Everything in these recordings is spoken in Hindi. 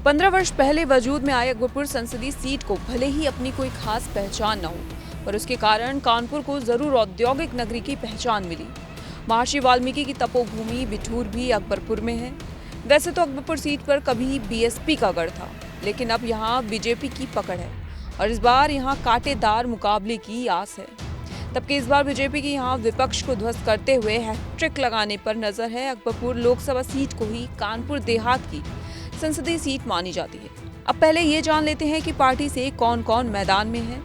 15 वर्ष पहले वजूद में आए अकबरपुर संसदीय सीट को भले ही अपनी कोई खास पहचान न हो, पर उसके कारण कानपुर को जरूर औद्योगिक नगरी की पहचान मिली। महर्षि वाल्मीकि की तपोभूमि बिठूर भी अकबरपुर में है। वैसे तो अकबरपुर सीट पर कभी बीएसपी का गढ़ था, लेकिन अब यहाँ बीजेपी की पकड़ है और इस बार यहाँ कांटेदार मुकाबले की आस है। तबकि इस बार बीजेपी की यहाँ विपक्ष को ध्वस्त करते हुए हैट्रिक लगाने पर नजर है। अकबरपुर लोकसभा सीट को ही कानपुर देहात की संसदीय सीट मानी जाती है। अब पहले ये जान लेते हैं कि पार्टी से कौन कौन मैदान में है।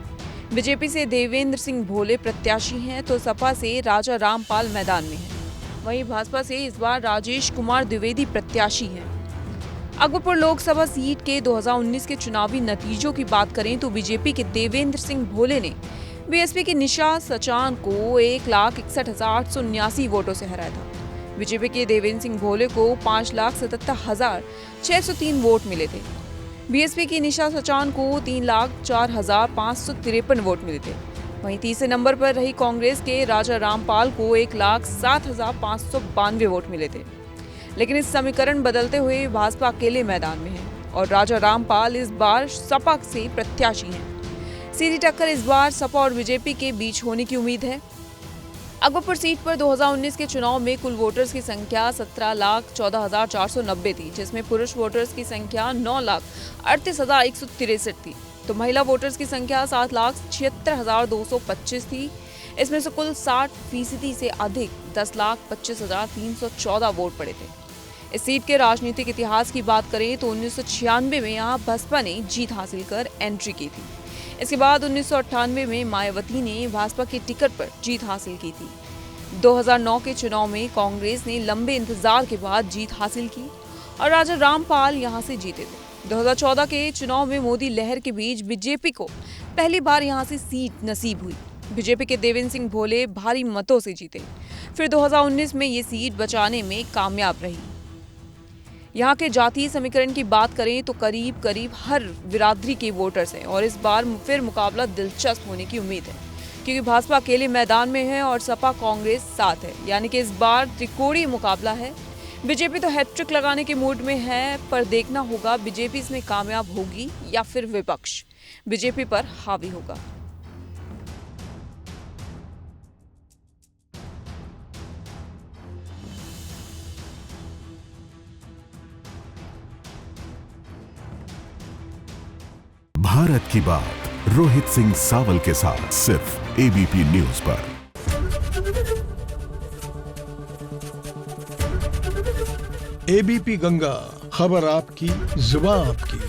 बीजेपी से देवेंद्र सिंह भोले प्रत्याशी हैं, तो सपा से राजा रामपाल मैदान में है। वहीं भाजपा से इस बार राजेश कुमार द्विवेदी प्रत्याशी हैं। अकबरपुर लोकसभा सीट के 2019 के चुनावी नतीजों की बात करें तो बीजेपी के देवेंद्र सिंह भोले ने बीएसपी की निशा सचान को 1,61,879 वोटों से हराया था। बीजेपी के देवेंद्र सिंह भोले को 5,77,603 वोट मिले थे। बीएसपी की निशा सचान को 3,04,553 वोट मिले थे। वहीं तीसरे नंबर पर रही कांग्रेस के राजा रामपाल को 1,07,592 वोट मिले थे। लेकिन इस समीकरण बदलते हुए भाजपा अकेले मैदान में है और राजा रामपाल इस बार सपा से प्रत्याशी हैं। सीधी टक्कर इस बार सपा और बीजेपी के बीच होने की उम्मीद है। अकबरपुर सीट पर 2019 के चुनाव में कुल वोटर्स की संख्या 17,14,490 थी, जिसमें पुरुष वोटर्स की संख्या 9,38,163 थी, तो महिला वोटर्स की संख्या 7,76,225 थी। इसमें से कुल 60% से अधिक 10,25,314 वोट पड़े थे। इस सीट के राजनीतिक इतिहास की बात करें तो 1996 में यहाँ बसपा ने जीत हासिल कर एंट्री की थी। इसके बाद 1998 में मायावती ने भाजपा के टिकट पर जीत हासिल की थी। 2009 के चुनाव में कांग्रेस ने लंबे इंतजार के बाद जीत हासिल की और राजा रामपाल यहां से जीते थे। 2014 के चुनाव में मोदी लहर के बीच बीजेपी को पहली बार यहां से सीट नसीब हुई। बीजेपी के देवेंद्र सिंह भोले भारी मतों से जीते। फिर 2019 में ये सीट बचाने में कामयाब रही। यहाँ के जातीय समीकरण की बात करें तो करीब करीब हर बिरादरी के वोटर्स हैं और इस बार फिर मुकाबला दिलचस्प होने की उम्मीद है, क्योंकि भाजपा अकेले मैदान में है और सपा कांग्रेस साथ है, यानी कि इस बार त्रिकोणीय मुकाबला है। बीजेपी तो हैट्रिक लगाने के मूड में है, पर देखना होगा बीजेपी इसमें कामयाब होगी या फिर विपक्ष बीजेपी पर हावी होगा। भारत की बात रोहित सिंह सावल के साथ सिर्फ एबीपी न्यूज पर। एबीपी गंगा, खबर आपकी, जुबान आपकी।